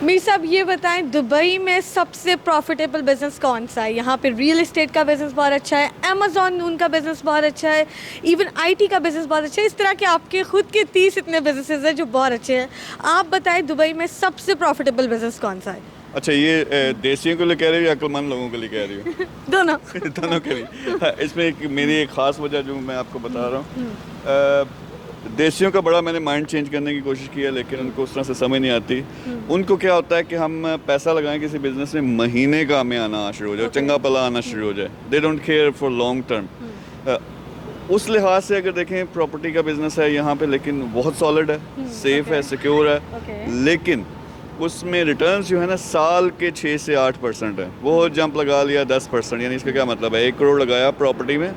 मीर साहब ये बताएं, दुबई में सबसे प्रॉफिटेबल बिजनेस कौन सा है? यहाँ पे रियल एस्टेट का बिजनेस बहुत अच्छा है, अमेजोन उनका बिजनेस बहुत अच्छा है, इवन आईटी का बिजनेस बहुत अच्छा है। इस तरह के आपके खुद के 30 इतने बिजनेसेस हैं जो बहुत अच्छे हैं। आप बताएं दुबई में सबसे प्रॉफिटेबल बिजनेस कौन सा है? अच्छा, ये देसियों के लिए कह रही हो या अक्लमंद लोगों के लिए कह रही हो? दोनों। दोनों के लिए। हाँ, इसमें मेरी एक ख़ास वजह जो मैं आपको बता रहा हूँ। देसियों का बड़ा मैंने माइंड चेंज करने की कोशिश की है, लेकिन उनको उस तरह से समझ नहीं आती। उनको क्या होता है कि हम पैसा लगाएं किसी बिजनेस में, महीने का हमें आना शुरू हो जाए, चंगा पला आना शुरू हो जाए। They don't care for long term. उस लिहाज से अगर देखें, प्रॉपर्टी का बिजनेस है यहाँ पे, लेकिन बहुत सॉलिड है, सेफ है, सिक्योर है। लेकिन उसमें रिटर्न्स जो है ना, साल के 6 से 8% है। वो जंप लगा लिया 10%, यानी इसका क्या मतलब है? 1 करोड़ लगाया प्रॉपर्टी में,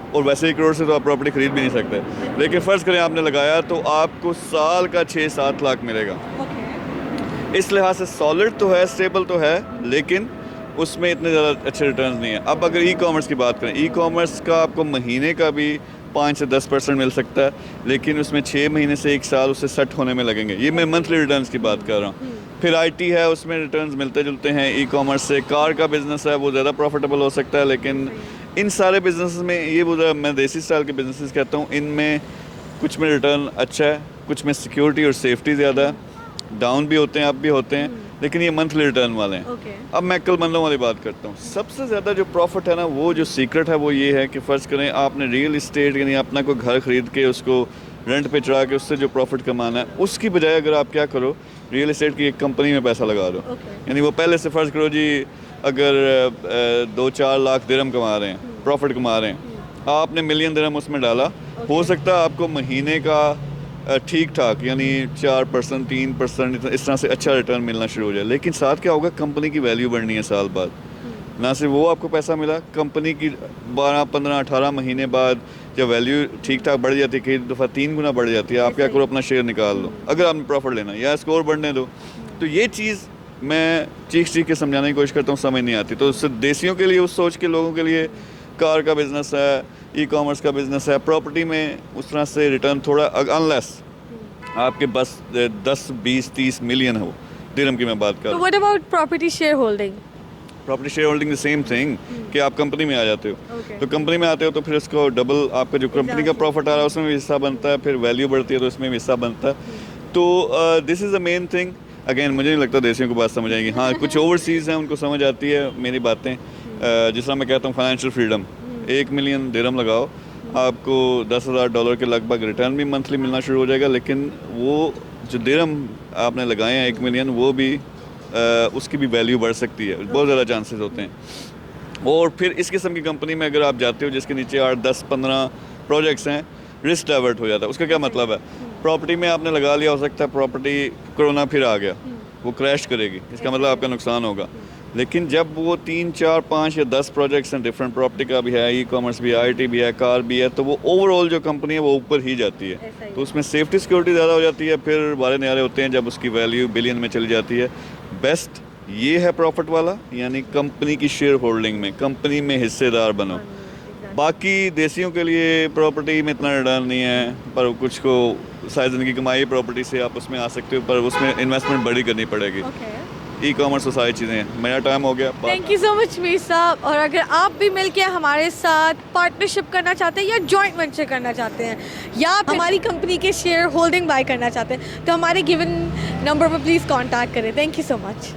और वैसे 1 करोड़ से तो आप प्रॉपर्टी खरीद भी नहीं सकते, लेकिन फ़र्ज़ करें आपने लगाया तो आपको साल का 6-7 लाख मिलेगा। इस लिहाज से सॉलिड तो है, स्टेबल तो है, लेकिन उसमें इतने ज़्यादा अच्छे रिटर्न्स नहीं है। अब अगर ई कॉमर्स की बात करें, ई कॉमर्स का आपको महीने का भी 5 से 10% मिल सकता है, लेकिन उसमें 6 महीने से 1 साल उससे सेट होने में लगेंगे। ये मैं मंथली रिटर्न्स की बात कर रहा हूँ। फिर आईटी है, उसमें रिटर्न्स मिलते जुलते हैं ई कॉमर्स से। कार का बिज़नेस है, वो ज़्यादा प्रॉफिटेबल हो सकता है, लेकिन इन सारे बिजनेस में ये वो मैं देसी स्टाइल के बिजनेसेस कहता हूँ, इनमें कुछ में रिटर्न अच्छा है, कुछ में सिक्योरिटी और सेफ्टी ज़्यादा है। डाउन भी होते हैं, अप भी होते हैं, लेकिन ये मंथली रिटर्न वाले हैं। अब मैं अक्लमंदों वाली बात करता हूँ। सबसे ज़्यादा जो प्रॉफिट है ना, वो जो सीक्रेट है वो ये है कि फ़र्ज़ करें आपने रियल इस्टेट यानी अपना कोई घर ख़रीद के उसको रेंट पे चढ़ा के उससे जो प्रॉफिट कमाना है, उसकी बजाय अगर आप क्या करो, रियल इस्टेट की एक कंपनी में पैसा लगा दो। यानी वो पहले से फ़र्ज़ करो जी, अगर 2-4 लाख दिरहम कमा रहे हैं, प्रॉफिट कमा रहे हैं, आपने मिलियन दिरहम उसमें डाला, हो सकता है आपको महीने का ठीक ठाक यानी 4% 3% इस तरह से अच्छा रिटर्न मिलना शुरू हो जाए। लेकिन साथ क्या होगा, कंपनी की वैल्यू बढ़नी है साल बाद। ना सिर्फ वो आपको पैसा मिला, कंपनी की 12, 15, 18 महीने बाद जब वैल्यू ठीक ठाक बढ़ जाती है, कई दफ़ा 3 गुना बढ़ जाती है, आप क्या करो, अपना शेयर निकाल लो अगर आपने प्रॉफिट लेना है, या स्कोर बढ़ने दो। तो ये चीज़ मैं चीख के समझाने की कोशिश करता हूँ, समझ नहीं आती। तो देसियों के लिए, उस सोच के लोगों के लिए कार का बिज़नेस है, ई कॉमर्स का बिज़नेस है, प्रॉपर्टी में उस तरह से रिटर्न थोड़ा, अनलेस आपके बस 10, 20, 30 मिलियन हो दिरहम की मैं बात कर रहा हूँ। What about property share holding? Property share holding the same thing कि आप कंपनी में आ जाते हो। तो कंपनी में आते हो तो फिर उसको डबल आपका जो कंपनी का प्रॉफिट आ रहा है उसमें भी हिस्सा बनता है, फिर वैल्यू बढ़ती है तो उसमें भी हिस्सा बनता है। तो this is the main thing. Again, मुझे नहीं लगता देसियों को बात समझ आएगी। हाँ, कुछ ओवरसीज़ हैं उनको समझ आती है मेरी बातें। जिस तरह मैं कहता हूँ फाइनेंशियल फ्रीडम, 1 मिलियन दिरहम लगाओ, आपको $10,000 के लगभग रिटर्न भी मंथली मिलना शुरू हो जाएगा। लेकिन वो जो दिरहम आपने लगाए हैं 1 मिलियन, वो भी उसकी भी वैल्यू बढ़ सकती है, बहुत ज़्यादा चांसेस होते हैं। और फिर इस किस्म की कंपनी में अगर आप जाते हो जिसके नीचे 8, 10, 15 प्रोजेक्ट्स हैं, रिस्क डाइवर्ट हो जाता है। उसका क्या मतलब है? प्रॉपर्टी में आपने लगा लिया, हो सकता है प्रॉपर्टी कोरोना फिर आ गया, वो क्रैश करेगी, इसका मतलब आपका नुकसान होगा। लेकिन जब वो 3, 4, 5 या 10 प्रोजेक्ट्स हैं, डिफरेंट प्रॉपर्टी का भी है, ई कॉमर्स भी है, आईटी भी है, कार भी है, तो वो ओवरऑल जो कंपनी है वो ऊपर ही जाती है। तो उसमें सेफ्टी सिक्योरिटी ज़्यादा हो जाती है। फिर बारे न्यारे होते हैं जब उसकी वैल्यू बिलियन में चली जाती है। बेस्ट ये है प्रॉफिट वाला, यानी कंपनी की शेयर होल्डिंग में, कंपनी में हिस्सेदार बनो। बाकी देसियों के लिए प्रॉपर्टी में इतना रिटर्न नहीं है, पर कुछ को शायद जिनकी कमाई प्रॉपर्टी से आप उसमें आ सकते हो, पर उसमें इन्वेस्टमेंट बड़ी करनी पड़ेगी। ई कॉमर्स और सारी चीज़ें। मेरा टाइम हो गया। Thank you so much Mir साहब। और अगर आप भी मिलके हमारे साथ पार्टनरशिप करना चाहते हैं या जॉइंट वेंचर करना चाहते हैं या हमारी कंपनी के शेयर होल्डिंग बाय करना चाहते हैं, तो हमारे गिवन नंबर पर प्लीज़ कांटेक्ट करें। Thank you so much.